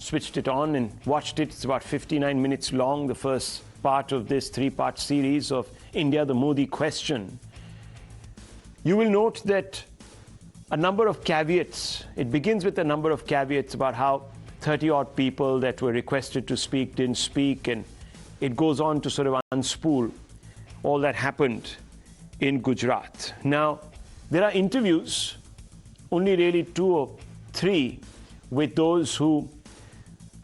switched it on and watched it. It's about 59 minutes long, the first part of this three-part series of India, the Modi question. You will note that a number of caveats. It begins with a number of caveats about how 30-odd people that were requested to speak didn't speak, and it goes on to sort of unspool all that happened in Gujarat. Now, there are interviews, only really 2 or 3, with those who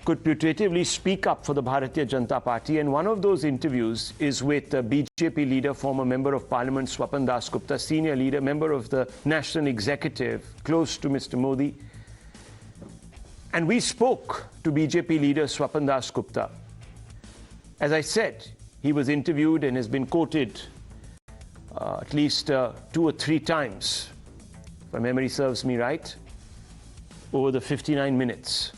could putatively speak up for the Bharatiya Janata Party, and one of those interviews is with BJP leader, former Member of Parliament Swapan Das Gupta, senior leader, member of the National Executive, close to Mr. Modi. And we spoke to BJP leader Swapan Das Gupta. As I said, he was interviewed and has been quoted at least 2 or 3 times, if my memory serves me right, over the 59 minutes.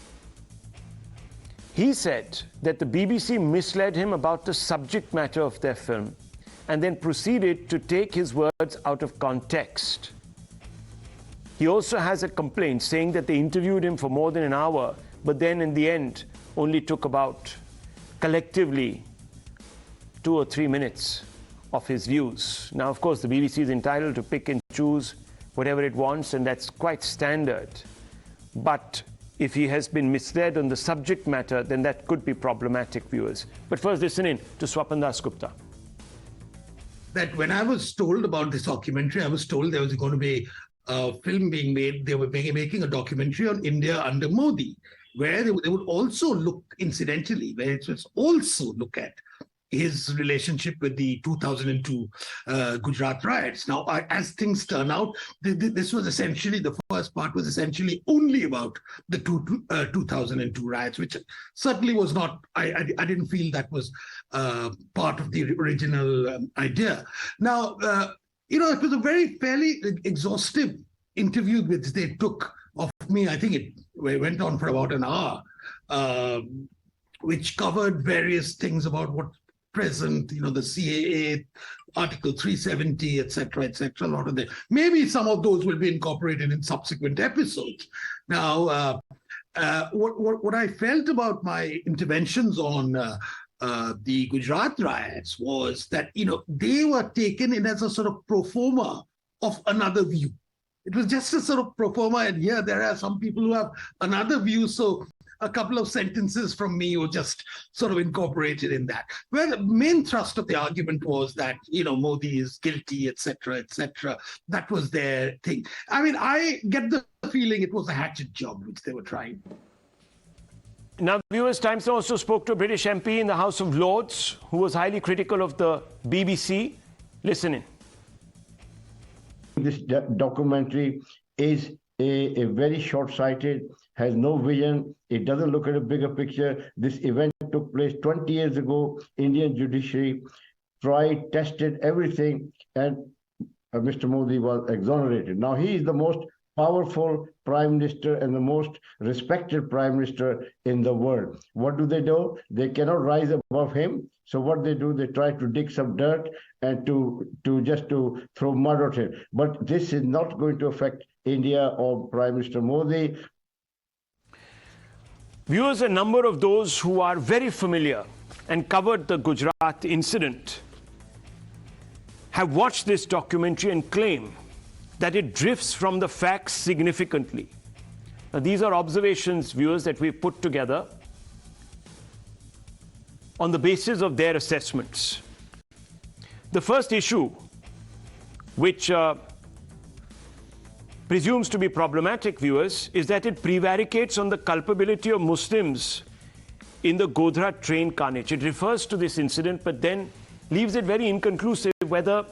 He said that the BBC misled him about the subject matter of their film and then proceeded to take his words out of context. He also has a complaint saying that they interviewed him for more than an hour, but then in the end only took about, collectively, 2 or 3 minutes of his views. Now, of course, the BBC is entitled to pick and choose whatever it wants, and that's quite standard. But if he has been misled on the subject matter, then that could be problematic, viewers. But first, listen in to Swapan Das Gupta. That when I was told about this documentary, I was told there was going to be a film being made. They were making a documentary on India under Modi, where they would also look, incidentally, where it was also look at his relationship with the 2002 Gujarat riots. Now, as things turn out, this was essentially, the first part was essentially only about the 2002 riots, which certainly was not, I didn't feel that was part of the original idea. Now, it was a very fairly exhaustive interview which they took of me. I think it went on for about an hour, which covered various things about what present, the CAA, Article 370, etc., etc. A lot of them. Maybe some of those will be incorporated in subsequent episodes. Now, what I felt about my interventions on the Gujarat riots was that, they were taken in as a sort of pro forma of another view. It was just a sort of pro forma, and here there are some people who have another view, so a couple of sentences from me were just sort of incorporated in that. Where the main thrust of the argument was that, Modi is guilty, etc., etc. That was their thing. I mean, I get the feeling it was a hatchet job which they were trying. Now, viewers, Times also spoke to a British MP in the House of Lords who was highly critical of the BBC. Listen in. This documentary is a very short-sighted, has no vision. It doesn't look at a bigger picture. This event took place 20 years ago. Indian judiciary tried, tested everything, and Mr. Modi was exonerated. Now, he is the most powerful prime minister and the most respected prime minister in the world. What do? They cannot rise above him. So what they do, they try to dig some dirt and to throw mud at him. But this is not going to affect India or Prime Minister Modi. Viewers, a number of those who are very familiar and covered the Gujarat incident have watched this documentary and claim that it drifts from the facts significantly. Now, these are observations, viewers, that we've put together on the basis of their assessments. The first issue, which presumes to be problematic, viewers, is that it prevaricates on the culpability of Muslims in the Godhra train carnage. It refers to this incident, but then leaves it very inconclusive whether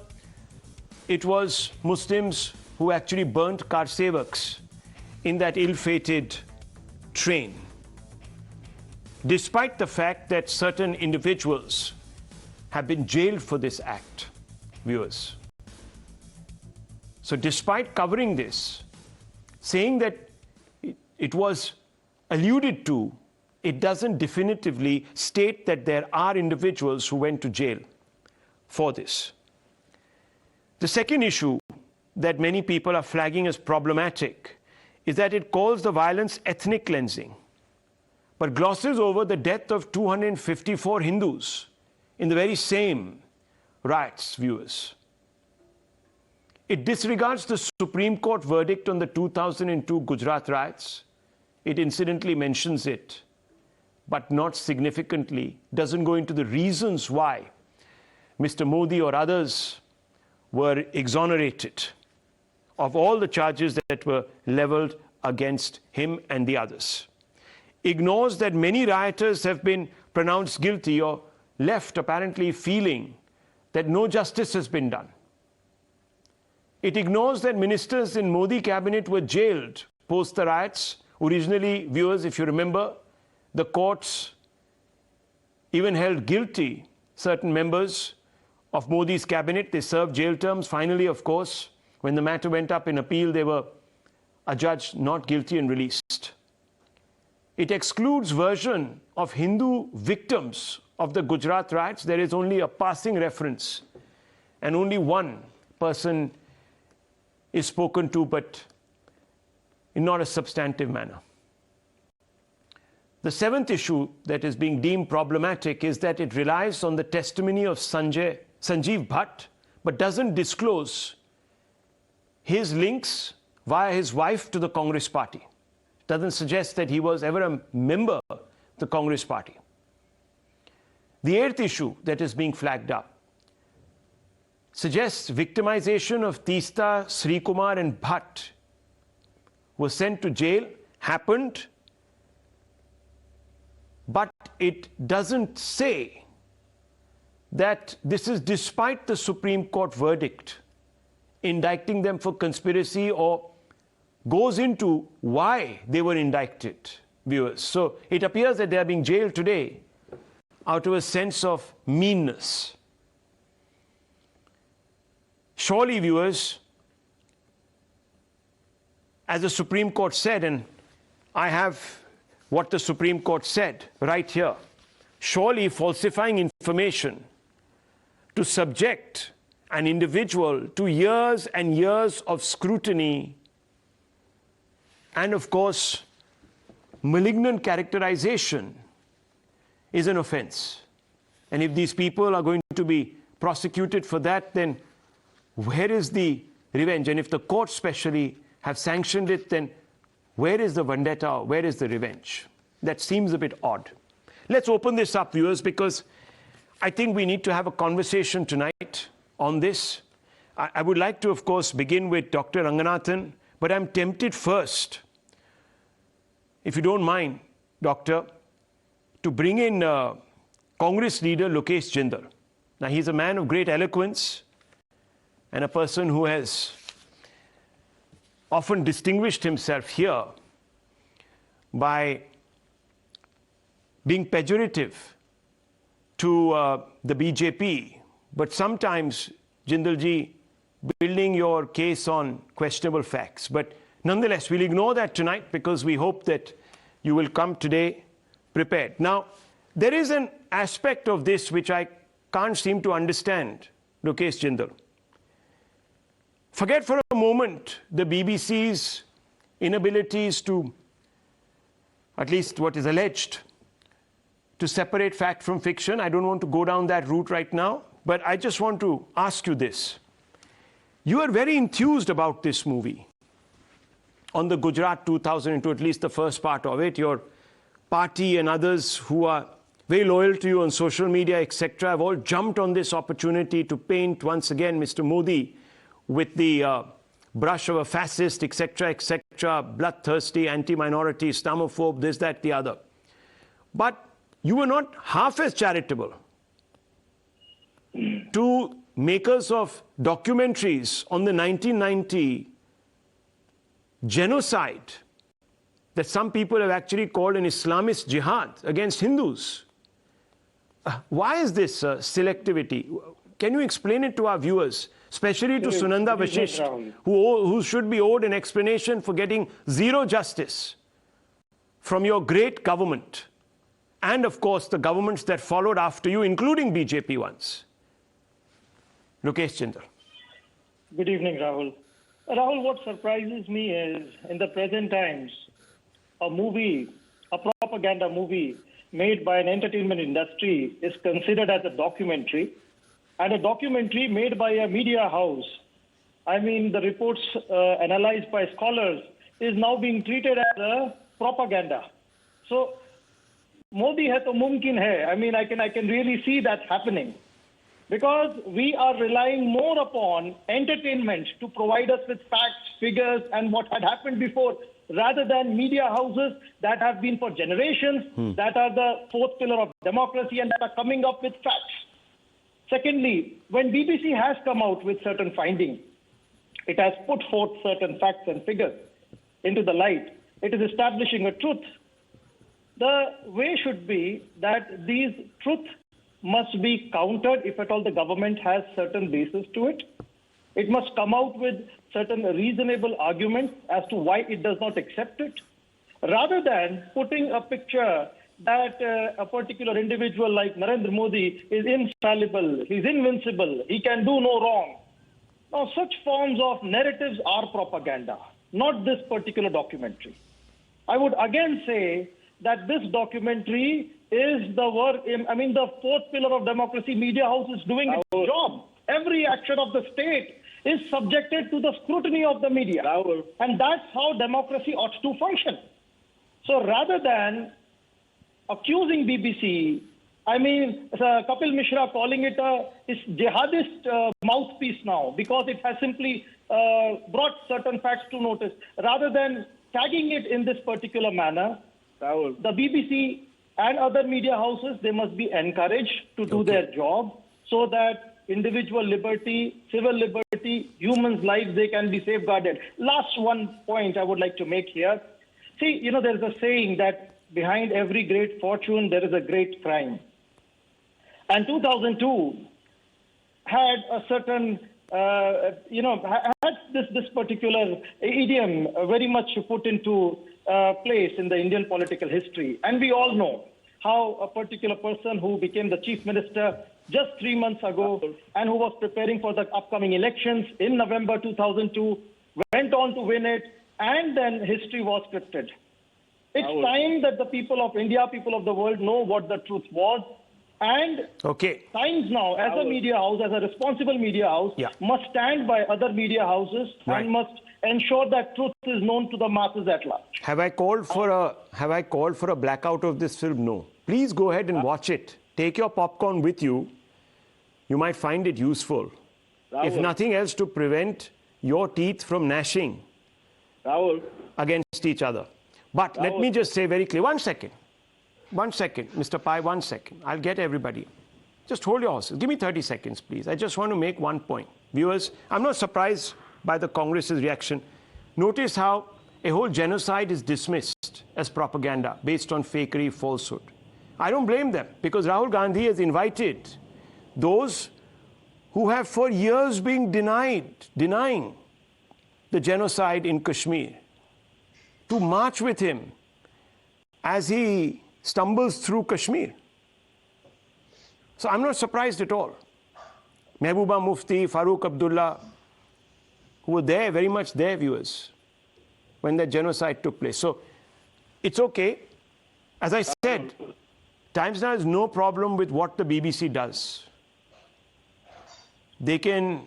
it was Muslims who actually burnt car sevaks in that ill-fated train, despite the fact that certain individuals have been jailed for this act, viewers. So despite covering this, saying that it was alluded to, it doesn't definitively state that there are individuals who went to jail for this. The second issue that many people are flagging as problematic is that it calls the violence ethnic cleansing. but glosses over the death of 254 Hindus in the very same riots, viewers. It disregards the Supreme Court verdict on the 2002 Gujarat riots. It incidentally mentions it, but not significantly, doesn't go into the reasons why Mr. Modi or others were exonerated of all the charges that were leveled against him and the others. Ignores that many rioters have been pronounced guilty or left apparently feeling that no justice has been done. It ignores that ministers in Modi cabinet were jailed post the riots. Originally, viewers, if you remember, the courts even held guilty certain members of Modi's cabinet. They served jail terms. Finally, of course, when the matter went up in appeal, they were adjudged not guilty and released. It excludes version of Hindu victims of the Gujarat riots. There is only a passing reference, and only one person is spoken to, but in not a substantive manner. The seventh issue that is being deemed problematic is that it relies on the testimony of Sanjeev Bhatt, but doesn't disclose his links via his wife to the Congress party. Doesn't suggest that he was ever a member of the Congress party. The eighth issue that is being flagged up suggests victimization of Teesta, Srikumar and Bhatt was sent to jail, happened, but it doesn't say that this is despite the Supreme Court verdict indicting them for conspiracy, or goes into why they were indicted, viewers. So it appears that they are being jailed today out of a sense of meanness. Surely, viewers, as the Supreme Court said, and I have what the Supreme Court said right here, surely falsifying information to subject an individual to years and years of scrutiny and, of course, malignant characterization is an offense. And if these people are going to be prosecuted for that, then where is the revenge? And if the courts especially have sanctioned it, then where is the vendetta? Where is the revenge? That seems a bit odd. Let's open this up, viewers, because I think we need to have a conversation tonight on this. I would like to, of course, begin with Dr. Ranganathan, but I'm tempted first, if you don't mind, Doctor, to bring in Congress leader Lokesh Jindal. Now, he's a man of great eloquence and a person who has often distinguished himself here by being pejorative to the BJP, but sometimes, Jindalji, building your case on questionable facts. But nonetheless, we'll ignore that tonight because we hope that you will come today prepared. Now, there is an aspect of this which I can't seem to understand, Lokesh Jindal. Forget for a moment the BBC's inabilities to, at least what is alleged, to separate fact from fiction. I don't want to go down that route right now, but I just want to ask you this. You are very enthused about this movie on the Gujarat 2002, at least the first part of it. Your party and others who are very loyal to you on social media, etc., have all jumped on this opportunity to paint once again Mr. Modi with the brush of a fascist, etc., etc., bloodthirsty, anti-minority, Islamophobe, this, that, the other. But you were not half as charitable to makers of documentaries on the 1990 genocide that some people have actually called an Islamist jihad against Hindus. Why is this selectivity? Can you explain it to our viewers, especially to Sunanda Vashisht, who should be owed an explanation for getting zero justice from your great government and, of course, the governments that followed after you, including BJP ones? Lokesh Jindal. Good evening, Rahul. Rahul, what surprises me is, in the present times, a movie a propaganda movie made by an entertainment industry is considered as a documentary, and a documentary made by a media house, I mean, the reports analyzed by scholars, is now being treated as a propaganda. So, Modi hai to mumkin hai. I mean, I can really see that happening. Because we are relying more upon entertainment to provide us with facts, figures, and what had happened before, rather than media houses that have been for generations, that are the fourth pillar of democracy and that are coming up with facts. Secondly, when BBC has come out with certain findings, it has put forth certain facts and figures into the light. It is establishing a truth. The way should be that these truths must be countered if at all the government has certain basis to it. It must come out with certain reasonable arguments as to why it does not accept it, rather than putting a picture that a particular individual like Narendra Modi is infallible, he's invincible, he can do no wrong. Now, such forms of narratives are propaganda, not this particular documentary. I would again say that this documentary is the work, the fourth pillar of democracy. Media house is doing its job. Every action of the state is subjected to the scrutiny of the media. And that's how democracy ought to function. So rather than accusing BBC, Kapil Mishra calling it a jihadist mouthpiece now because it has simply brought certain facts to notice, rather than tagging it in this particular manner, the BBC and other media houses, they must be encouraged to do their job so that individual liberty, civil liberty, humans' lives, they can be safeguarded. Last one point I would like to make here. See, there's a saying that behind every great fortune, there is a great crime. And 2002 had a certain, had this particular idiom very much put into place in the Indian political history. And we all know how a particular person who became the chief minister just 3 months ago and who was preparing for the upcoming elections in November 2002 went on to win it, and then history was scripted. It's time that the people of India, people of the world, know what the truth was. And Times now, as a media house, as a responsible media house, must stand by other media houses and must ensure that truth is known to the masses at large. Have I called for a blackout of this film? No. Please go ahead and watch it. Take your popcorn with you. You might find it useful. If nothing else, to prevent your teeth from gnashing against each other. But let me just say very clear. 1 second. 1 second, Mr. Pai, 1 second. I'll get everybody. Just hold your horses. Give me 30 seconds, please. I just want to make one point. Viewers, I'm not surprised by the Congress's reaction. Notice how a whole genocide is dismissed as propaganda based on fakery, falsehood. I don't blame them, because Rahul Gandhi has invited those who have for years been denying the genocide in Kashmir to march with him as he stumbles through Kashmir. So I'm not surprised at all. Mehbooba Mufti, Farooq Abdullah, who were there, very much there, viewers, when that genocide took place. So it's okay. As I said, Times Now has no problem with what the BBC does. They can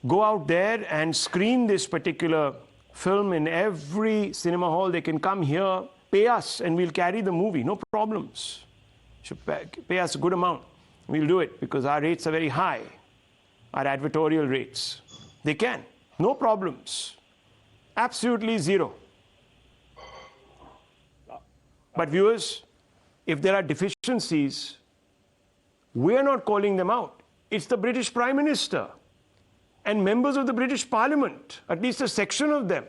go out there and screen this particular film in every cinema hall. They can come here, pay us, and we'll carry the movie. No problems. Should pay us a good amount. We'll do it because our rates are very high, our advertorial rates. They can. No problems. Absolutely zero. But viewers, if there are deficiencies, we're not calling them out. It's the British Prime Minister and members of the British Parliament, at least a section of them,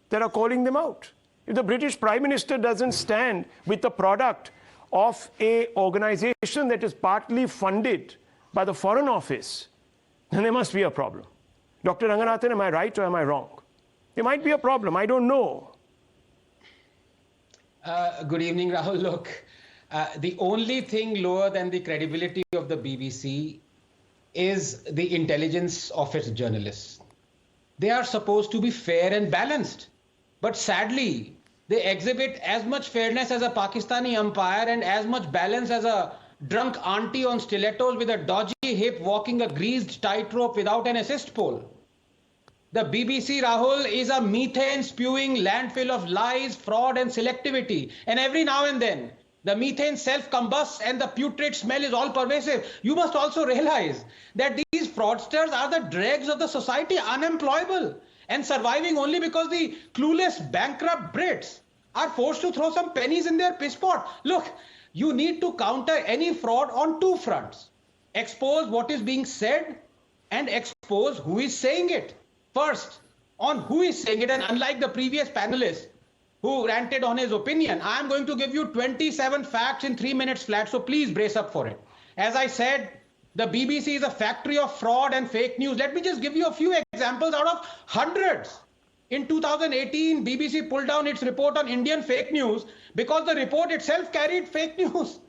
that are calling them out. If the British Prime Minister doesn't stand with the product of an organization that is partly funded by the Foreign Office, then there must be a problem. Dr. Ranganathan, am I right or am I wrong? There might be a problem. I don't know. Good evening, Rahul. Look, the only thing lower than the credibility of the BBC is the intelligence of its journalists. They are supposed to be fair and balanced. But sadly, They exhibit as much fairness as a Pakistani umpire and as much balance as a drunk auntie on stilettos with a dodgy hip walking a greased tightrope without an assist pole. The BBC, Rahul, is a methane-spewing landfill of lies, fraud and selectivity. And every now and then, the methane self-combusts and the putrid smell is all pervasive. You must also realize that these fraudsters are the dregs of the society, unemployable and surviving only because the clueless, bankrupt Brits are forced to throw some pennies in their piss pot. Look, you need to counter any fraud on two fronts. Expose what is being said and expose who is saying it. First, on who is saying it, and unlike the previous panelist who ranted on his opinion, I am going to give you 27 facts in 3 minutes flat, so please brace up for it. As I said, the BBC is a factory of fraud and fake news. Let me just give you a few examples out of hundreds. In 2018, BBC pulled down its report on Indian fake news because the report itself carried fake news.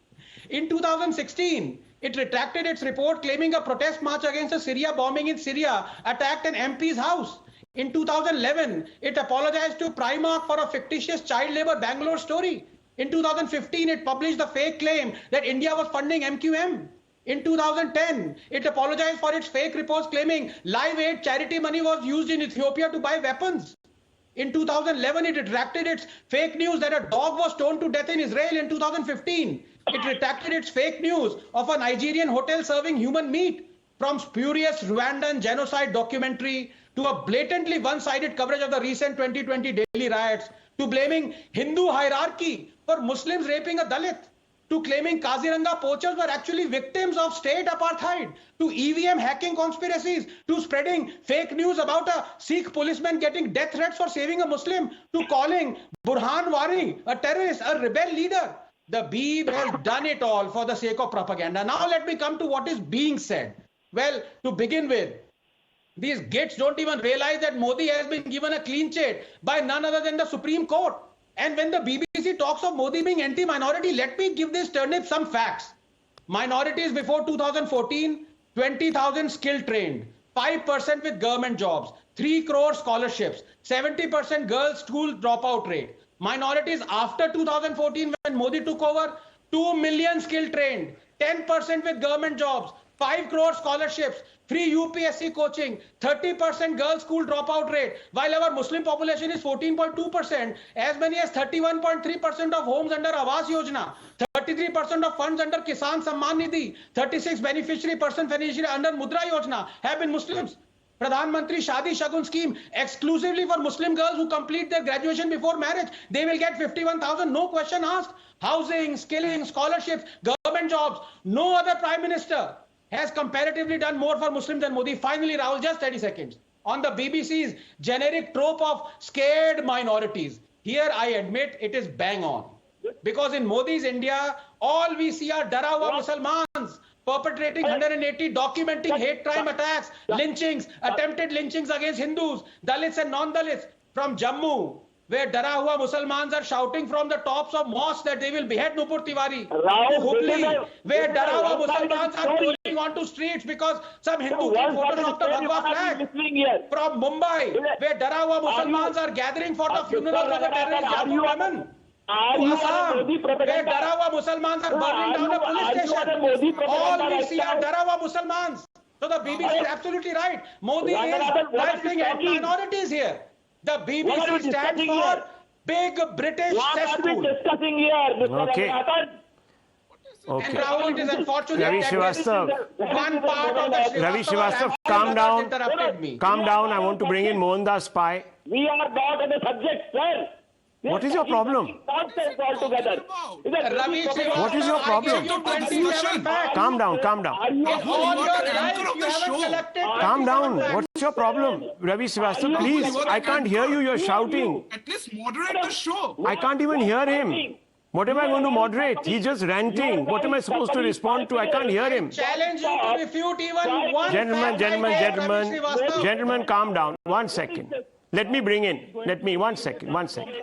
In 2016, it retracted its report claiming a protest march against a Syria bombing in Syria attacked an MP's house. In 2011, it apologized to Primark for a fictitious child labor Bangalore story. In 2015, it published the fake claim that India was funding MQM. In 2010, it apologized for its fake reports claiming Live Aid charity money was used in Ethiopia to buy weapons. In 2011, it retracted its fake news that a dog was stoned to death in Israel. In 2015, it retracted its fake news of a Nigerian hotel serving human meat. From spurious Rwandan genocide documentary to a blatantly one-sided coverage of the recent 2020 Delhi riots, to blaming Hindu hierarchy for Muslims raping a Dalit, to claiming Kaziranga poachers were actually victims of state apartheid, to EVM hacking conspiracies, to spreading fake news about a Sikh policeman getting death threats for saving a Muslim, to calling Burhan Wari a terrorist, a rebel leader. The Beeb has done it all for the sake of propaganda. Now let me come to what is being said. Well, to begin with, these gits don't even realize that Modi has been given a clean chit by none other than the Supreme Court. And when the BBC talks of Modi being anti-minority, let me give this turnip some facts. Minorities before 2014, 20,000 skill trained, 5% with government jobs, 3 crore scholarships, 70% girls school dropout rate. Minorities after 2014 when Modi took over, 2 million skill trained, 10% with government jobs, 5 crore scholarships, free UPSC coaching, 30% girls school dropout rate, while our Muslim population is 14.2%, as many as 31.3% of homes under Awas Yojana, 33% of funds under Kisan Samman Nidhi, 36 beneficiary under Mudra Yojana have been Muslims. Pradhan Mantri Shadi Shagun scheme exclusively for Muslim girls who complete their graduation before marriage. They will get 51,000, no question asked. Housing, skilling, scholarships, government jobs. No other prime minister has comparatively done more for Muslims than Modi. Finally, Rahul, just 30 seconds. On the BBC's generic trope of scared minorities, here I admit it is bang on. Because in Modi's India, all we see are dara hua Mussalmans perpetrating 180, documenting hate crime attacks, lynchings, attempted lynchings against Hindus, Dalits and non-Dalits. From Jammu, where dara hua Mussalmans are shouting from the tops of mosques that they will behead Nupur Tiwari, to Hubli, where dara hua Mussalmans are pouring onto streets because some Hindu kid photoshopped a Bhagwa flag. From Mumbai, where dara hua Mussalmans are gathering for the funeral of the terrorist Yabu Rahman. To Assam, where dara hua Mussalmans are burning down a police station. All we see are dara hua Mussalmans. So the BBC is absolutely right. Modi is rifling at minorities here. The BBC stands for Big British Cesspool. Okay. And Rahul, it is unfortunate Ravi that Srivastava. one part of the Ravi Srivastava, calm down. interrupted me. Calm down. I want to bring in Mohandas Pai. We are not on the subject, sir. What is your problem? Nonsense altogether. Ravi Srivastava, What is your problem? I gave you 27 facts. Calm down, calm down. In all your life, you haven't collected Calm 27 down. facts. What's your problem? Ravi Srivastava, please. I can't hear you. You're shouting. At least moderate the show. I can't even hear him. What am I going to moderate? He's just ranting. What am I supposed to respond to? I can't hear him. Challenge you to refute even one fact I made, Ravi Srivastava. Gentlemen, calm down. 1 second. Let me bring in. Let me 1 second. 1 second.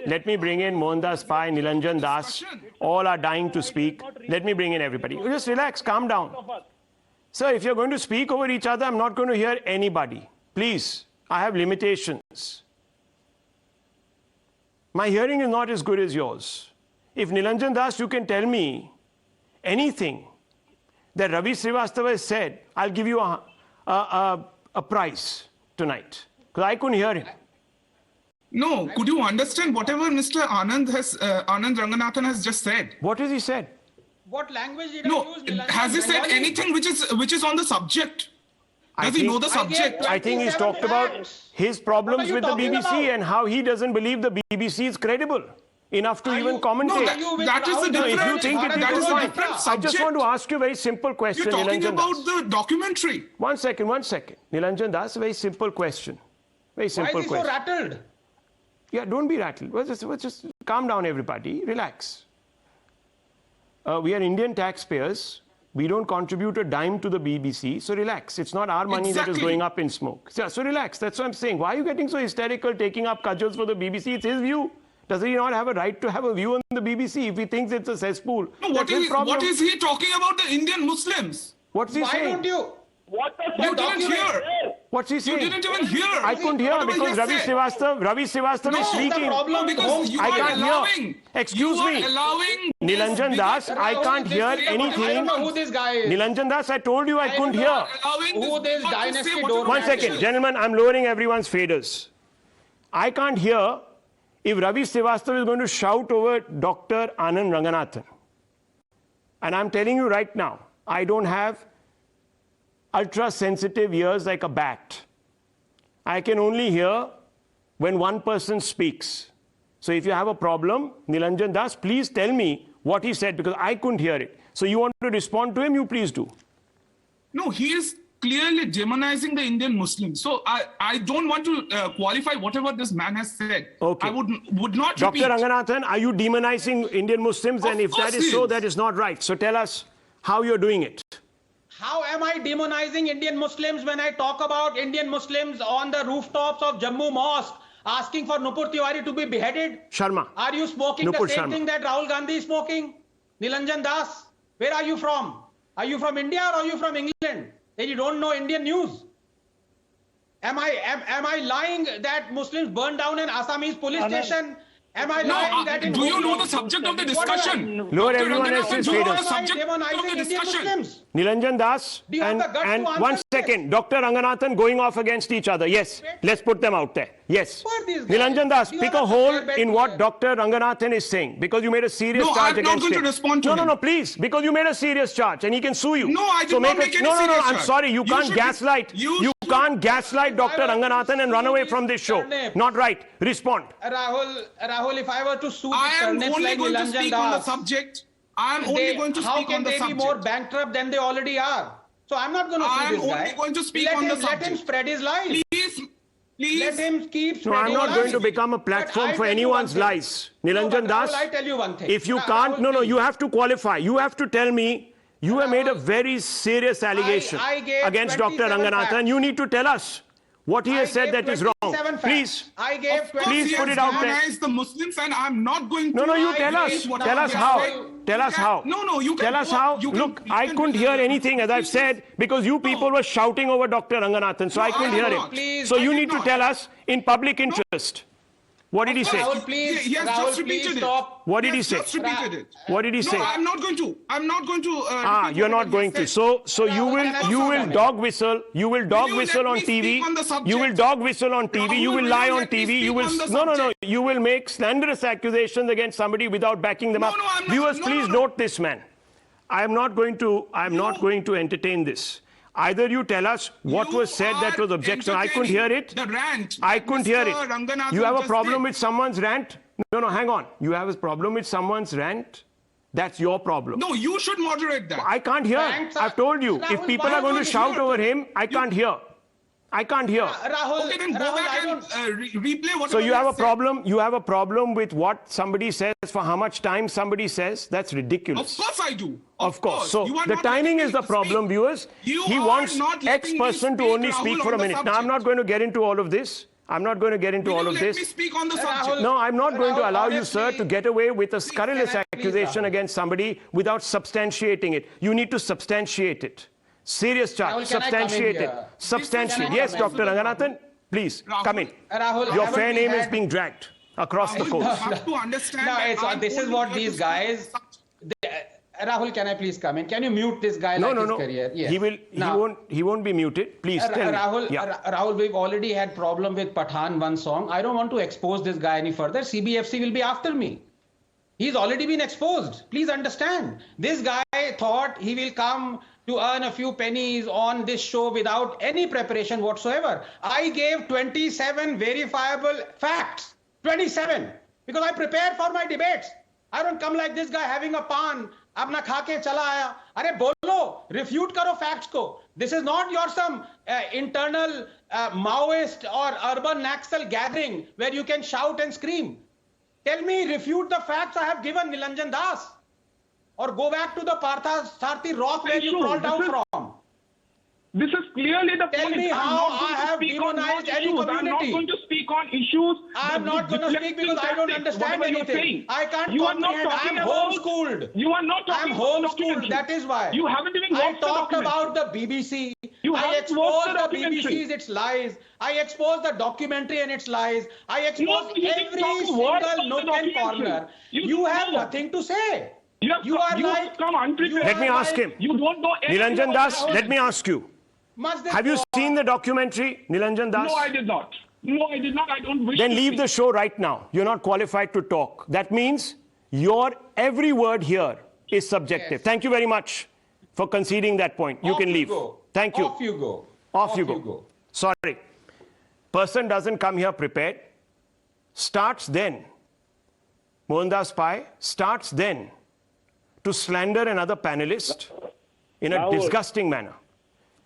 Let me bring in Mohandas Pai, Nilanjan Das. All are dying to speak. Let me bring in everybody. Just relax. Calm down. Sir, if you're going to speak over each other, I'm not going to hear anybody. Please. I have limitations. My hearing is not as good as yours. If Nilanjan Das, you can tell me anything that Ravi Srivastava has said, I'll give you a prize tonight. Because I couldn't hear him. No, could you understand whatever Mr. Anand Ranganathan has just said? What has he said? What language did I No, use? Nilanjan? has he said Bengali? anything which is on the subject? Does he know the subject? I think he's 27 talked about facts. his What problems are you with the talking BBC about? and how he doesn't believe the BBC is credible enough to Are even you- commentate. No, Are you with that is Rahul the No, if you different. think it Bharat is, That it's is a fine. different I just subject. want to ask you a very simple question, You're talking Nilanjan about Das. the documentary. One second. Nilanjan Das, a very simple question. Very Why simple is he so question. rattled? Yeah, don't be rattled. Just calm down, everybody. Relax. We are Indian taxpayers. We don't contribute a dime to the BBC, so relax. It's not our money that is Exactly. going up in smoke. So relax. That's what I'm saying. Why are you getting so hysterical, taking up cudgels for the BBC? It's his view. Does he not have a right to have a view on the BBC if he thinks it's a cesspool? No, That's his problem. what is he talking about the Indian Muslims? What's he Why saying? don't you? What the You fuck didn't document, hear. sir? What's he You saying? didn't even hear. I couldn't hear whatever because he Ravi said. Srivastava is What's the speaking. problem? Because you I are can't hear. allowing. Excuse you me. Are allowing Nilanjan Das, I Rahul, can't this hear is- I anything. don't know who this guy is. Nilanjan Das, I told you I couldn't don't hear. know. allowing Who this people to dynasty say doormat whatever One is? second, gentlemen, I'm lowering everyone's faders. I can't hear if Ravi Srivastava is going to shout over Dr. Anand Ranganathan. And I'm telling you right now, I don't have ultra-sensitive ears like a bat. I can only hear when one person speaks. So if you have a problem, Nilanjan Das, please tell me what he said because I couldn't hear it. So you want to respond to him, you please do. No, he is clearly demonizing the Indian Muslims. So I don't want to qualify whatever this man has said. Okay. I would not Dr. repeat. Ranganathan, are you demonizing Indian Muslims? And Of if that course is he so, is. that is not right. So tell us how you're doing it. How am I demonizing Indian Muslims when I talk about Indian Muslims on the rooftops of Jammu Mosque asking for Nupur Tiwari to be beheaded? Sharma. Are you smoking Nupur the same Sharma. thing that Rahul Gandhi is smoking? Nilanjan Das, where are you from? Are you from India or are you from England? Then you don't know Indian news. Am I lying that Muslims burned down an Assamese police station? Am I No, lying that in do you know Hooghly- the subject of the What am I- discussion? Lower Dr. everyone Ranganathan, else's do you know faders. the subject of demonizing the Indian discussion? Muslims? Nilanjan Das Do you have the guts and to answer one this? second, Dr. Ranganathan going off against each other. Yes, let's put them out there. Yes. Who are these guys? Nilanjan Das, You pick have a a hole fair bet in here. what Dr. Ranganathan is saying because you made a serious No, charge I'm not against going him. to respond to No, him. please, because you made a serious charge and he can sue you. No, I did so not make make any No, serious I'm charge. sorry. You can't should- gaslight. You can't gaslight Dr. Ranganathan and run away from this show. Not right. Respond. Rahul, if I were to sue I the am turnips only like going to Nilanjan speak on the Das, subject. I am only going to how speak can on the they be subject. more bankrupt than they already are? So I'm not going to I sue am this guy. only going to speak let on him, the Let him subject. spread his lies. Please, Let him keep No, spreading I'm not lies. going to become a But platform I for tell you anyone's one thing. lies. No, Nilanjan but Das, Rahul, I tell you one thing. if you Rahul, can't, no, please. you have to qualify. You have to tell me you have made a very serious allegation I gave against Dr. 27 Ranganathan. facts. You need to tell us what he has I said gave that is wrong. 27 facts. Please. I gave Of course, 27 Please he put has it out there. demonized the Muslims, and I'm not going to. No, you I tell agree us. with Tell us what how. you said. Tell us how. No, you can Tell us go- how. you can- Look, you I can- couldn't hear anything as I've said because you people were shouting over Dr. Ranganathan, so I No, couldn't I hear did it. not. Please, So I you did need to not. tell us in public interest. What did he say? Rahul, please. He has Rahul, just please repeated it. stop. What did he has say? just repeated it. What did he say? No, I'm not going to. I'm not going to. repeat You're whatever not he going has to. said. So you Rahul, will can I you say will something? dog whistle. You will dog you whistle let on me TV. speak on the subject? You will dog whistle on TV. Rahul, You will will lie you on let me TV. You speak will on the no. subject? You will make slanderous accusations against somebody without backing them No, up. no, I'm not. Viewers, No, please no, no. note this, man. I am not going to. I am not going to entertain this. Either you tell us what You was said that are was objection. I couldn't hear it. The rant. I that couldn't hear Mr. it. Ranganathan You have a just problem did. with someone's rant? No, hang on. You have a problem with someone's rant? That's your problem. No, you should moderate that. I can't hear. Thanks, I've told you. If Rahul, people why are going to don't you shout hear? over him, I can't hear. I can't hear. Rahul, Okay, then go Rahul, back I and don't. replay whatever So you he have a has said. problem. You have a problem with what somebody says for how much time somebody says. That's Of ridiculous. course I do. Of course. So You are the not timing letting is the me problem, speak. viewers. You He are wants not X letting me person to speak, only Rahul, speak on for a the minute. Now I'm not subject. going to get into all of this. I'm not going to get into Will all you of let this. me speak on the Rahul, subject? No, I'm not going to Rahul, allow you, sir, honestly, to get away with a scurrilous can I please, accusation Rahul? against somebody without substantiating it. You need to substantiate it. Serious charge. Rahul, can I come in Substantiate it. here? Substantiate. Can I Yes, come Dr. in? Ranganathan, please Rahul. come in. Rahul, Your haven't fair we name is had- being dragged. across the You coast. have to understand. No, that I'm this is only what here to these speak guys. Rahul, can I please come in? Can you mute this guy No, like no, his no. career? Yes. He will. Now, He won't be muted. Please tell me. Rahul, Yeah. Rahul, we've already had problem with Pathan one song. I don't want to expose this guy any further. CBFC will be after me. He's already been exposed. Please understand. This guy thought he will come to earn a few pennies on this show without any preparation whatsoever. I gave 27 verifiable facts. 27. Because I prepared for my debates. I don't come like this guy having a pan. अपना खा के चला आया अरे बोलो refute करो facts को. This is not your some internal Maoist or urban Naxal gathering where you can shout and scream. Tell me, refute the facts I have given, Nilanjan Das. Or go back to the Partha Sarthi rock where you crawled out from. This is clearly the Tell point. me I'm how not going I to have speak on demonized any issues. I'm not community. going to speak on issues. I'm not going to speak because I don't understand whatever you're anything. saying. I can't You are not comprehend. talking I'm about- homeschooled. You are not talking I'm about homeschooled. documentary. That is why. You haven't even I watched the talked documentary. about the BBC. You I haven't exposed watched the the documentary. BBC's its lies. I exposed the documentary and its lies. I exposed you every didn't talk a single word about the nook and documentary. corner. You You have know. nothing to say. You have come unprepared. Let me ask him. You don't know anything Nilanjan about Das, the let me ask you. Must this Have you go seen on? the documentary, Nilanjan Das? No, I did not. No, I did not. I don't wish Then to leave speak. the show right now. You're not qualified to talk. That means your every word here is subjective. Yes. Thank you very much for conceding that point. You Off can leave. Go. Thank you. Off you go. Off you go. Sorry. Person doesn't come here prepared. Starts then. Mohandas Pai starts then to slander another panelist in a Rahul. disgusting manner.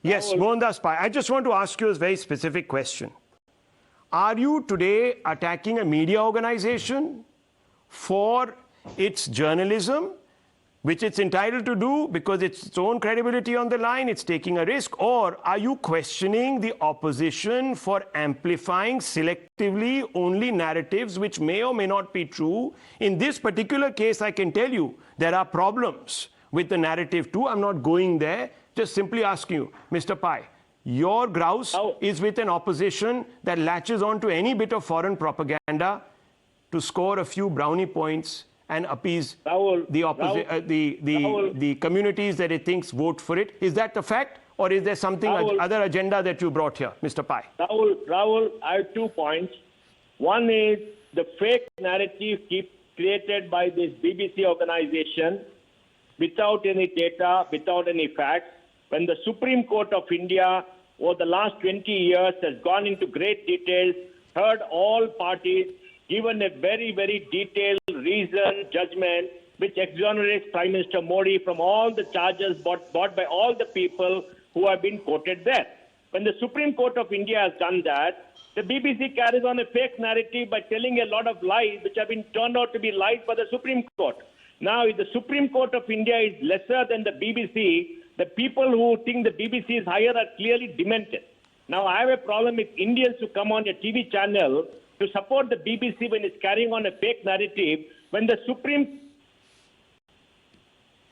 Yes, Mohandas Pai, I just want to ask you a very specific question. Are you today attacking a media organization for its journalism, which it's entitled to do because it's its own credibility on the line, it's taking a risk, or are you questioning the opposition for amplifying selectively only narratives which may or may not be true? In this particular case, I can tell you there are problems with the narrative too. I'm not going there, just simply asking you, Mr. Pai, your grouse is with an opposition that latches on to any bit of foreign propaganda to score a few brownie points and appease the communities that it thinks vote for it. Is that the fact, or is there something other agenda that you brought here, Mr. Pai? Rahul, I have 2 points. One is the fake narrative created by this BBC organization without any data, without any facts. When the Supreme Court of India over the last 20 years has gone into great details, heard all parties, given a very, very detailed reason, judgment, which exonerates Prime Minister Modi from all the charges brought by all the people who have been quoted there. When the Supreme Court of India has done that, the BBC carries on a fake narrative by telling a lot of lies which have been turned out to be lies by the Supreme Court. Now, if the Supreme Court of India is lesser than the BBC, the people who think the BBC is higher are clearly demented. Now, I have a problem with Indians who come on a TV channel to support the BBC when it's carrying on a fake narrative, when the Supreme...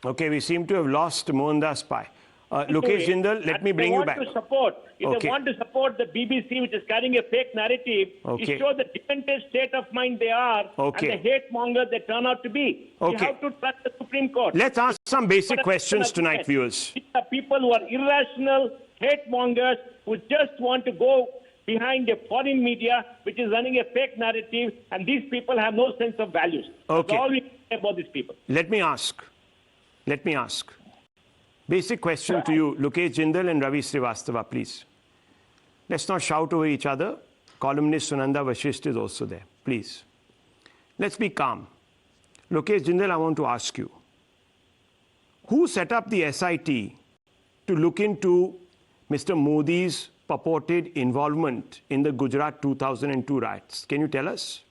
Okay, we seem to have lost Mohandas Pai. Lokesh Jindal, let me bring you back. If they want to support the BBC, which is carrying a fake narrative, it shows the demented state of mind they are and the hate mongers they turn out to be. You have to trust the Supreme Court. Let's ask some basic questions tonight, viewers. These are people who are irrational, hate mongers, who just want to go behind a foreign media which is running a fake narrative, and these people have no sense of values. Okay. That's all we say about these people. Let me ask. Basic question to you, Lokesh Jindal and Ravi Srivastava, please. Let's not shout over each other. Columnist Sunanda Vashisht is also there. Please. Let's be calm. Lokesh Jindal, I want to ask you. Who set up the SIT to look into Mr. Modi's purported involvement in the Gujarat 2002 riots? Can you tell us?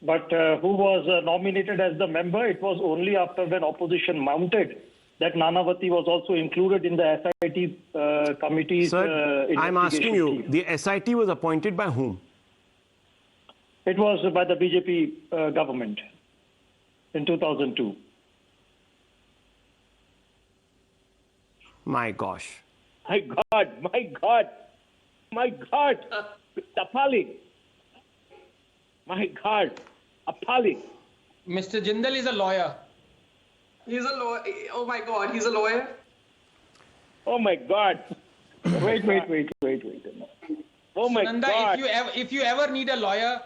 But who was nominated as the member? It was only after when opposition mounted that Nanavati was also included in the SIT committee's Sir, I'm asking you, team. the SIT was appointed by whom? It was by the BJP government in 2002. My gosh. My God. It's appalling. My God, appalling. Mr. Jindal is a lawyer. He's a lawyer. Oh my God, he's a lawyer. Oh my God. Wait. Oh my Nanda, God. if you ever need a lawyer,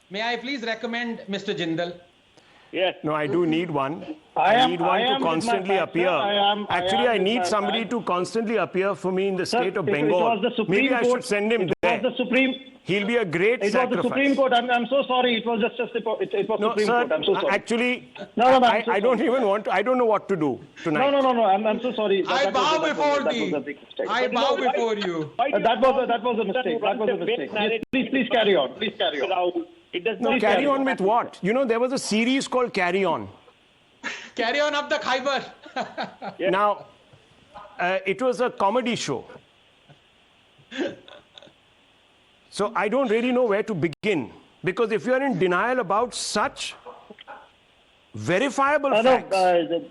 may I please recommend Mr. Jindal? Yes. No, I do need one. I need one to constantly appear. Actually, I need somebody to constantly appear for me in the state of Bengal. It was the Supreme Maybe I Court. should send him It there. was the Supreme. He'll be a great It was sacrifice. the Supreme Court. I'm so sorry. It was just it was No, Supreme sir, Court. I'm so sorry. actually, No, I'm so I don't sorry. even want to, I don't know what to do tonight. No. I'm so sorry. I bow before thee. I bow before you. That was a mistake. That was a mistake. Please carry on. Please carry on. It does No, not carry on with what? You know, there was a series called Carry On. Carry on up the Khyber. Now, it was a comedy show. So I don't really know where to begin. Because if you are in denial about such verifiable facts,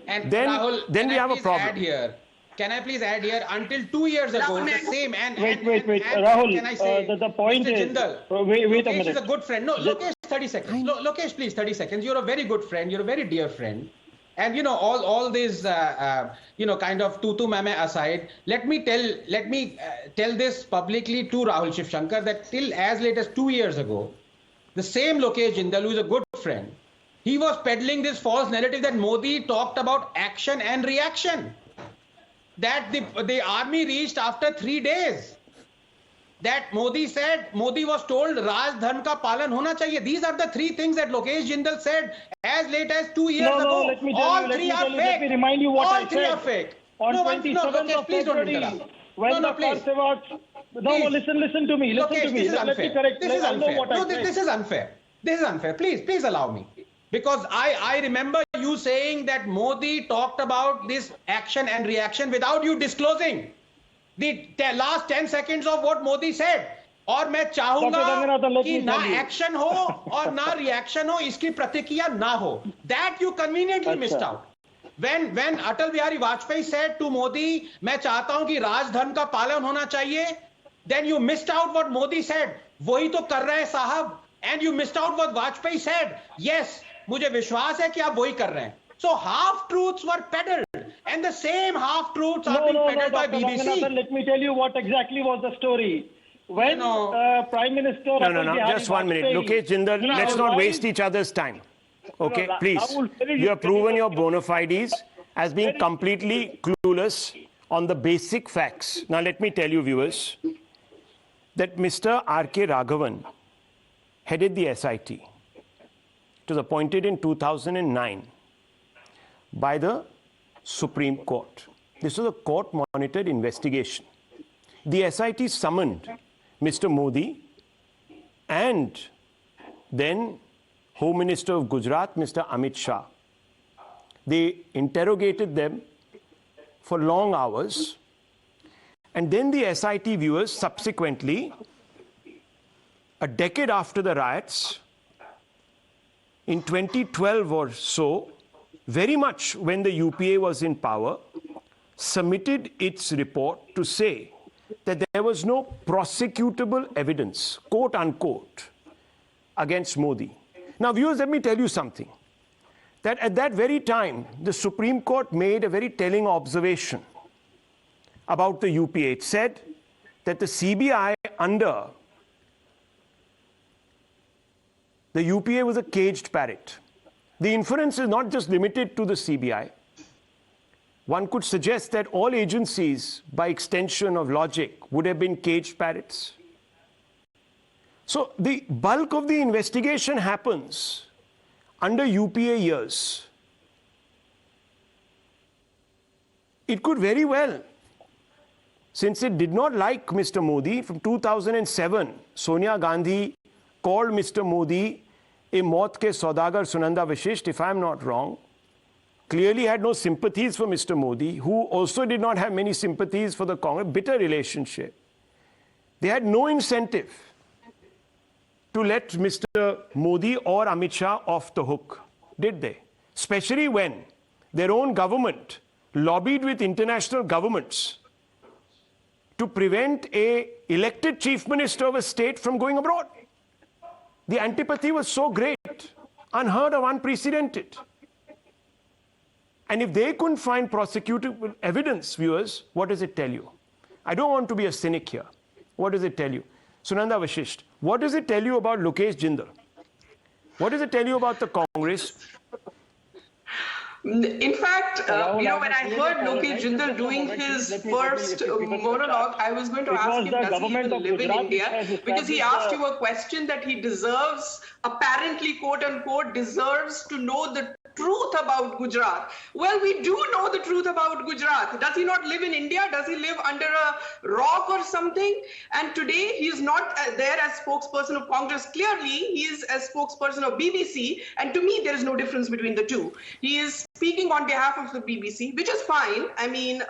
And Then- Rahul, then can we I have a please problem. add here? Can I please add here? Until 2 years ago, Rahul, the may I- same and Wait, and Rahul, can I say, the point Mr. is- Jindal, wait a Lokesh minute. is a good friend. No, Lokesh, 30 seconds. Lokesh, please, 30 seconds. You're a very good friend. You're a very dear friend. And you know, all these, kind of tutu mame aside, let me tell this publicly to Rahul Shivshankar that till as late as 2 years ago, the same Lokesh Jindal, who is a good friend, he was peddling this false narrative that Modi talked about action and reaction. That the army reached after 3 days. That Modi was told Raj Dhan ka palan hona chahiye. These are the 3 things that Lokesh Jindal said as late as 2 years ago. No, let me tell All you, let 3 me are tell you, fake. let me remind you what All I 3 said. are fake. On No, 27th Lokesh, of please don't February, interrupt. when the please. Parsevats... No, listen to me. Listen Lokesh, to me. this is Let me unfair. correct. This is I know unfair. what I No, said. this is unfair. This is unfair. Please allow me. Because I remember you saying that Modi talked about this action and reaction without you disclosing the last 10 seconds of what Modi said. और मैं चाहूंगा Dr. Ranganathan, let कि me ना tell you. Action हो और ना reaction हो, इसकी प्रतिक्रिया ना हो. That you conveniently missed out. When Atal Bihari Vajpayee said to Modi, मैं चाहता हूं कि राजधन का पालन होना चाहिए, then you missed out what Modi said. वही तो कर रहे हैं साहब. And you missed out what Vajpayee said. Yes, मुझे विश्वास है कि आप वही कर रहे हैं. So half truths were peddled, and the same half truths are being peddled by Dr. BBC. Ranganathan, let me tell you what exactly was the story. When Prime Minister No, Atal Bihari just 1 minute. Vajpayee- Lokesh Jindal, No, let's not why- waste each other's time. Okay, No, please. Rahul, You have proven your bona fides as being completely clueless on the basic facts. Now, let me tell you, viewers, that Mr. R.K. Raghavan headed the SIT. It was appointed in 2009 by the Supreme Court. This was a court-monitored investigation. The SIT summoned Mr. Modi and then Home Minister of Gujarat, Mr. Amit Shah. They interrogated them for long hours. And then the SIT viewers subsequently, a decade after the riots, in 2012 or so, very much when the UPA was in power, submitted its report to say that there was no prosecutable evidence, quote unquote, against Modi. Now, viewers, let me tell you something. That at that very time, the Supreme Court made a very telling observation about the UPA. It said that the CBI under the UPA was a caged parrot. The inference is not just limited to the CBI. One could suggest that all agencies, by extension of logic, would have been caged parrots. So the bulk of the investigation happens under UPA years. It could very well, since it did not like Mr. Modi, from 2007, Sonia Gandhi called Mr. Modi a maut ke saudagar Sunanda Vishisht, if I'm not wrong, clearly had no sympathies for Mr. Modi, who also did not have many sympathies for the Congress, bitter relationship. They had no incentive to let Mr. Modi or Amit Shah off the hook, did they? Especially when their own government lobbied with international governments to prevent an elected chief minister of a state from going abroad. The antipathy was so great, unheard of, unprecedented. And if they couldn't find prosecutable evidence, viewers, what does it tell you? I don't want to be a cynic here. What does it tell you? Sunanda Vashisht, what does it tell you about Lokesh Jindal? What does it tell you about the Congress? In fact, when I heard Lokesh Jindal doing his first monologue, I was going to ask him, does he even live in India? Because he asked you a question that he deserves, apparently, quote unquote, deserves to know the truth about Gujarat. Well, we do know the truth about Gujarat. Does he not live in India? Does he live under a rock or something? And today he is not there as spokesperson of Congress. Clearly, he is as spokesperson of BBC. And to me, there is no difference between the two. He is speaking on behalf of the BBC, which is fine. I mean,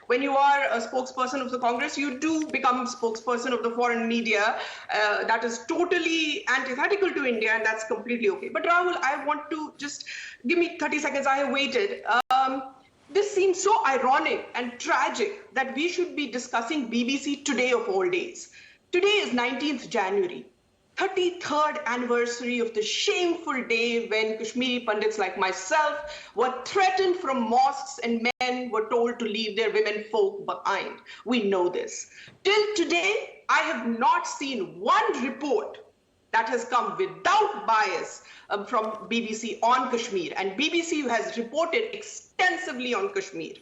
when you are a spokesperson of the Congress, you do become spokesperson of the foreign media. That is totally antithetical to India, and that's completely okay. But Rahul, I want to just give me 30 seconds. I have waited. This seems so ironic and tragic that we should be discussing BBC today of all days. Today is 19th January. 33rd anniversary of the shameful day when Kashmiri Pandits like myself were threatened from mosques and men were told to leave their women folk behind. We know this. Till today, I have not seen one report that has come without bias from BBC on Kashmir, and BBC has reported extensively on Kashmir.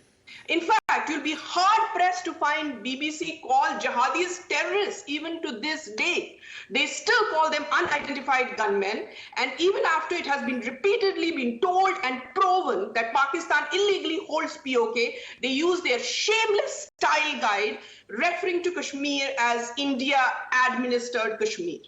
In fact, you'll be hard-pressed to find BBC call jihadis terrorists even to this day. They still call them unidentified gunmen, and even after it has been repeatedly been told and proven that Pakistan illegally holds POK, they use their shameless style guide referring to Kashmir as India-administered Kashmir.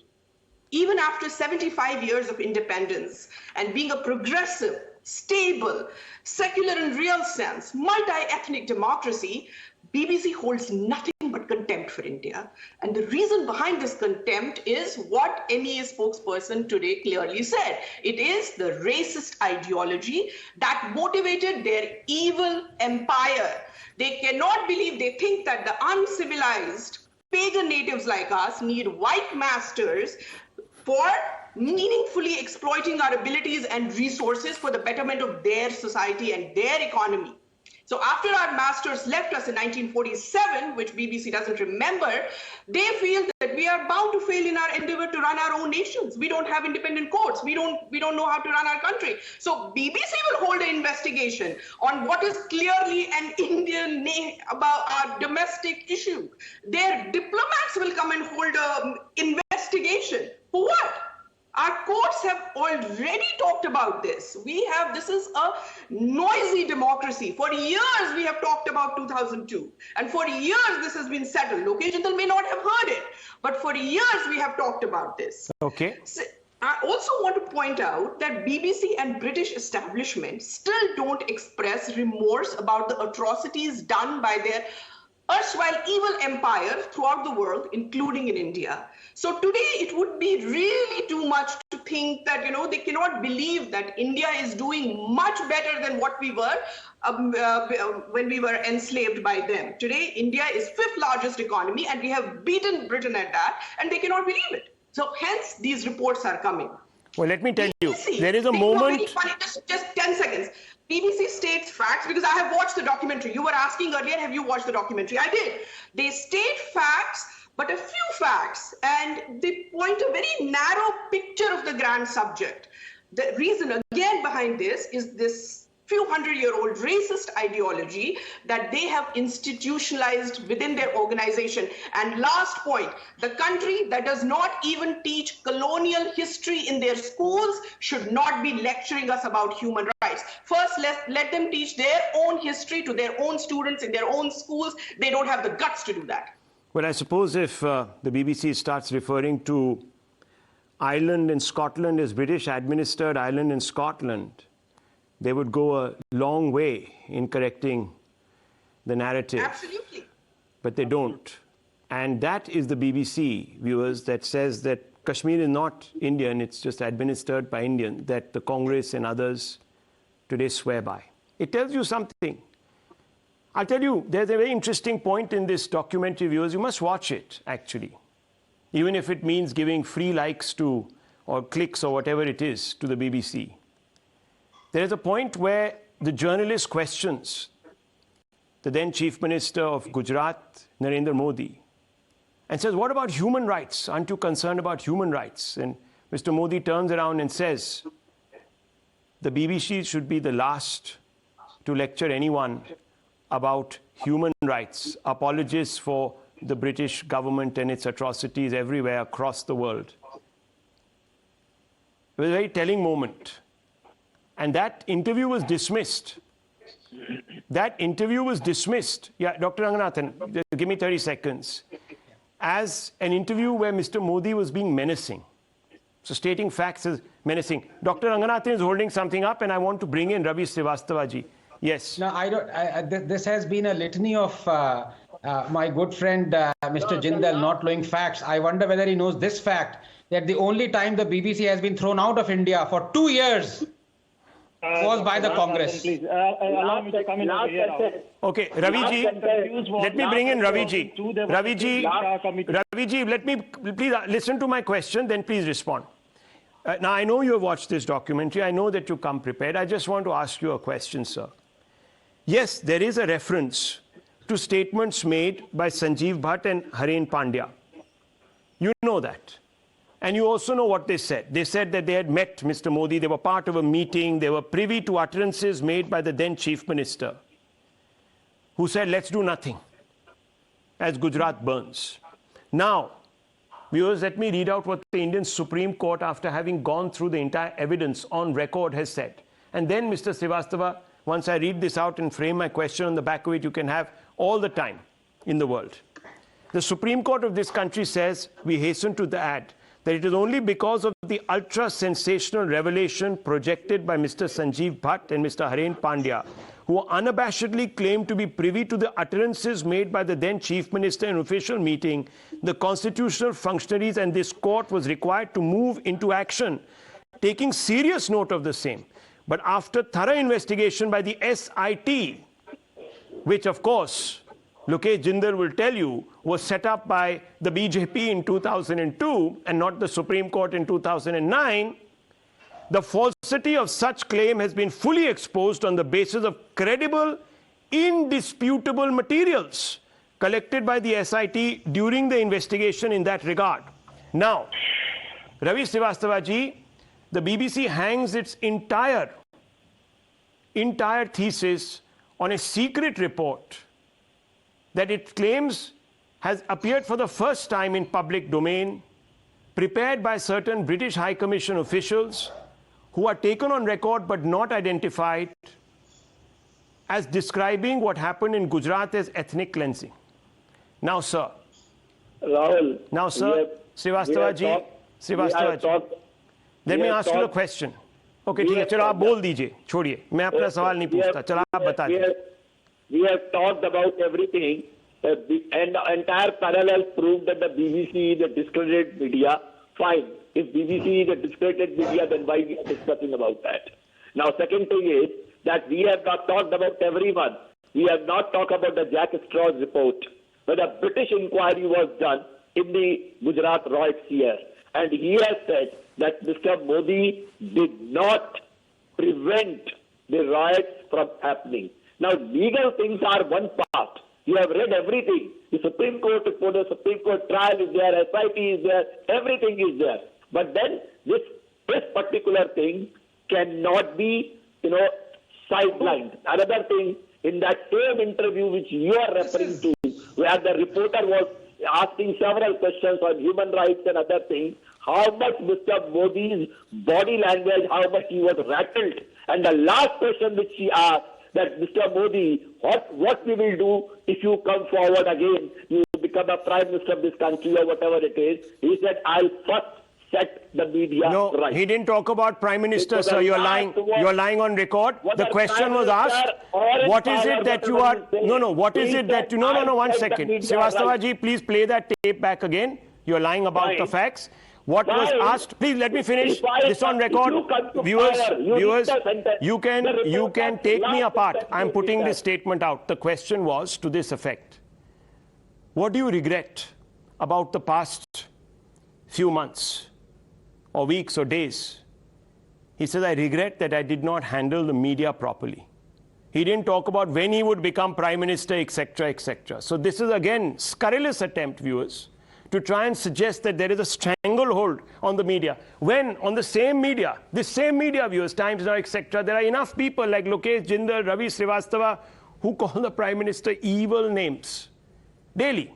Even after 75 years of independence and being a progressive, stable, secular in real sense, multi-ethnic democracy, BBC holds nothing but contempt for India. And the reason behind this contempt is what MEA spokesperson today clearly said. It is the racist ideology that motivated their evil empire. They cannot believe, they think that the uncivilized pagan natives like us need white masters for meaningfully exploiting our abilities and resources for the betterment of their society and their economy. So after our masters left us in 1947, which BBC doesn't remember, they feel that we are bound to fail in our endeavor to run our own nations. We don't have independent courts. We don't know how to run our country. So BBC will hold an investigation on what is clearly an Indian name about our domestic issue. Their diplomats will come and hold an investigation. For what? Our courts have already talked about this. This is a noisy democracy. For years, we have talked about 2002. And for years, this has been settled. Lokesh Jindal may not have heard it, but for years, we have talked about this. Okay. So, I also want to point out that BBC and British establishment still don't express remorse about the atrocities done by their erstwhile evil empire throughout the world, including in India. So today it would be really too much to think that, they cannot believe that India is doing much better than what we were when we were enslaved by them. Today, India is 5th largest economy and we have beaten Britain at that, and they cannot believe it. So hence these reports are coming. Well, let me tell you, BBC, there is a moment. Just 10 seconds. BBC states facts because I have watched the documentary. You were asking earlier, have you watched the documentary? I did. They state facts, but a few facts, and they point a very narrow picture of the grand subject. The reason again behind this is this few hundred-year-old racist ideology that they have institutionalized within their organization. And last point, the country that does not even teach colonial history in their schools should not be lecturing us about human rights. First, let them teach their own history to their own students in their own schools. They don't have the guts to do that. Well, I suppose if the BBC starts referring to Ireland and Scotland as British-administered Ireland and Scotland, they would go a long way in correcting the narrative. Absolutely. But they don't. And that is the BBC, viewers, that says that Kashmir is not Indian, it's just administered by Indians, that the Congress and others today swear by. It tells you something. I'll tell you, there's a very interesting point in this documentary, viewers. You must watch it, actually. Even if it means giving free likes to or clicks or whatever it is to the BBC. There is a point where the journalist questions the then Chief Minister of Gujarat, Narendra Modi, and says, what about human rights? Aren't you concerned about human rights? And Mr. Modi turns around and says, the BBC should be the last to lecture anyone about human rights. Apologies for the British government and its atrocities everywhere across the world. It was a very telling moment. And that interview was dismissed. That interview was dismissed. Yeah, Dr. Ranganathan, give me 30 seconds. As an interview where Mr. Modi was being menacing. So stating facts is menacing. Dr. Ranganathan is holding something up, and I want to bring in Ravi Srivastavaji. Yes. No, this has been a litany of my good friend Mr. Jindal not knowing facts. I wonder whether he knows this fact, that the only time the BBC has been thrown out of India for 2 years was by the Congress. Please, allow me to come in over here. Okay, Raviji, let me bring in Raviji. Raviji, let me please listen to my question, then please respond. Now, I know you have watched this documentary. I know that you come prepared. I just want to ask you a question, sir. Yes, there is a reference to statements made by Sanjeev Bhatt and Haren Pandya. You know that. And you also know what they said. They said that they had met Mr. Modi. They were part of a meeting. They were privy to utterances made by the then Chief Minister, who said, let's do nothing as Gujarat burns. Now, viewers, let me read out what the Indian Supreme Court, after having gone through the entire evidence on record, has said. And then, Mr. Srivastava, once I read this out and frame my question on the back of it, you can have all the time in the world. The Supreme Court of this country says, we hasten to add, that it is only because of the ultra-sensational revelation projected by Mr. Sanjeev Bhatt and Mr. Haren Pandya, who unabashedly claimed to be privy to the utterances made by the then Chief Minister in an official meeting, the constitutional functionaries and this court was required to move into action, taking serious note of the same. But after thorough investigation by the SIT, which of course, Lokesh Jindal will tell you, was set up by the BJP in 2002 and not the Supreme Court in 2009, the falsity of such claim has been fully exposed on the basis of credible, indisputable materials collected by the SIT during the investigation in that regard. Now, Ravi Srivastavaji, the BBC hangs its entire thesis on a secret report that it claims has appeared for the first time in public domain, prepared by certain British High Commission officials who are taken on record but not identified, as describing what happened in Gujarat as ethnic cleansing. Now, sir. Rahul. Now, sir, Srivastavaji, let me ask you a question. Okay, ठीक है, चलो आप बोल दीजिए, छोड़िए, मैं अपना सवाल नहीं पूछता, चलो आप बता दीजिए. We have talked about everything, and the entire parallel proved that the BBC is a discredited media. Fine. If BBC is a discredited media, then why we are discussing about that? Now, second thing is that we have not talked about everyone. We have not talked about the Jack Straw's report, where the British inquiry was done in the Gujarat riots here. And he has said that Mr. Modi did not prevent the riots from happening. Now, legal things are one part. You have read everything. The Supreme Court report, the Supreme Court trial is there, SIT is there, everything is there. But then this particular thing cannot be, sidelined. Another thing, in that same interview which you are referring to, where the reporter was asking several questions on human rights and other things, how much Mr. Modi's body language, how much he was rattled. And the last question which she asked, that Mr. Modi, what we will do if you come forward again, you become a prime minister of this country or whatever it is. He said, I'll first set the media right. He didn't talk about prime minister, sir. You're lying. You're lying on record. The question was asked, what is it that you are... No, what is it that you... No, 1 second. Srivastavaji, please play that tape back again. You're lying about the facts. What was asked, please let me finish this on record. Viewers, you can take me apart. I'm putting this statement out. The question was to this effect. What do you regret about the past few months? or weeks or days. He says, I regret that I did not handle the media properly. He didn't talk about when he would become prime minister, etc., etc. So this is again scurrilous attempt, viewers, to try and suggest that there is a stranglehold on the media. When on the same media, this same media, viewers, Times Now, etc., there are enough people like Lokesh Jindal, Ravi Srivastava, who call the prime minister evil names daily.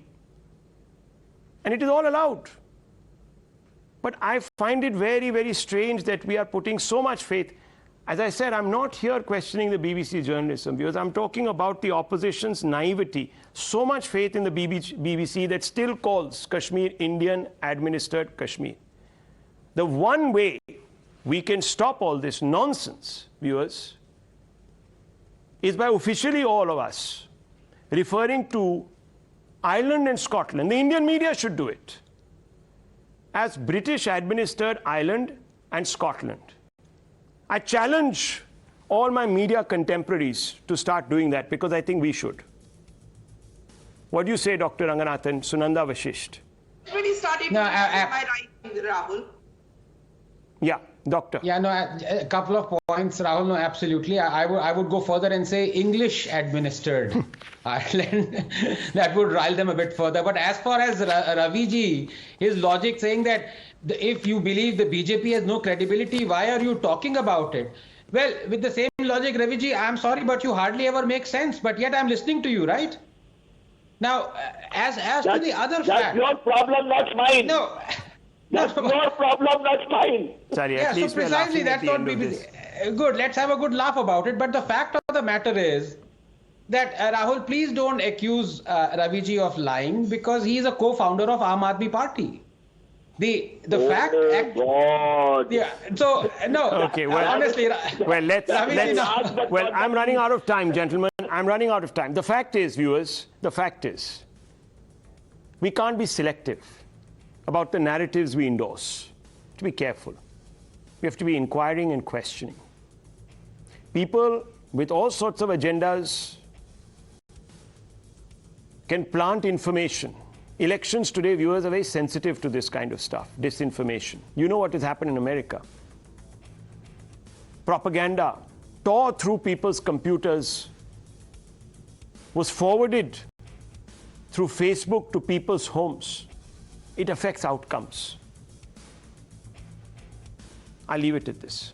And it is all allowed. But I find it very, very strange that we are putting so much faith. As I said, I'm not here questioning the BBC journalism, viewers. I'm talking about the opposition's naivety. So much faith in the BBC that still calls Kashmir Indian-administered Kashmir. The one way we can stop all this nonsense, viewers, is by officially all of us referring to Ireland and Scotland. The Indian media should do it as British-administered Ireland and Scotland. I challenge all my media contemporaries to start doing that because I think we should. What do you say, Dr. Ranganathan, Sunanda Vashisht? Really started No, am I right, Rahul? Yeah, doctor. Yeah, no, a couple of points, Rahul. No, absolutely. I would go further and say English-administered Ireland. That would rile them a bit further. But as far as Ravi ji, his logic saying that if you believe the BJP has no credibility, why are you talking about it? Well, with the same logic, Ravi ji, I'm sorry, but you hardly ever make sense. But yet I'm listening to you, right? Now, as to the other fact... That's your problem, not mine. No. That's your problem, not mine. Sorry, yeah, at least so precisely that's what BBC. Good, let's have a good laugh about it. But the fact of the matter is that, Rahul, please don't accuse Ravi ji of lying because he is a co-founder of Aam Aadmi Party. The fact... God. Yeah, so, no, okay, well, honestly... Well, I'm running out of time, gentlemen. I'm running out of time. The fact is, viewers, the fact is, we can't be selective about the narratives we endorse. To be careful. We have to be inquiring and questioning. People with all sorts of agendas can plant information. Elections today, viewers, are very sensitive to this kind of stuff, disinformation. You know what has happened in America. Propaganda tore through people's computers, was forwarded through Facebook to people's homes. It affects outcomes. I'll leave it at this.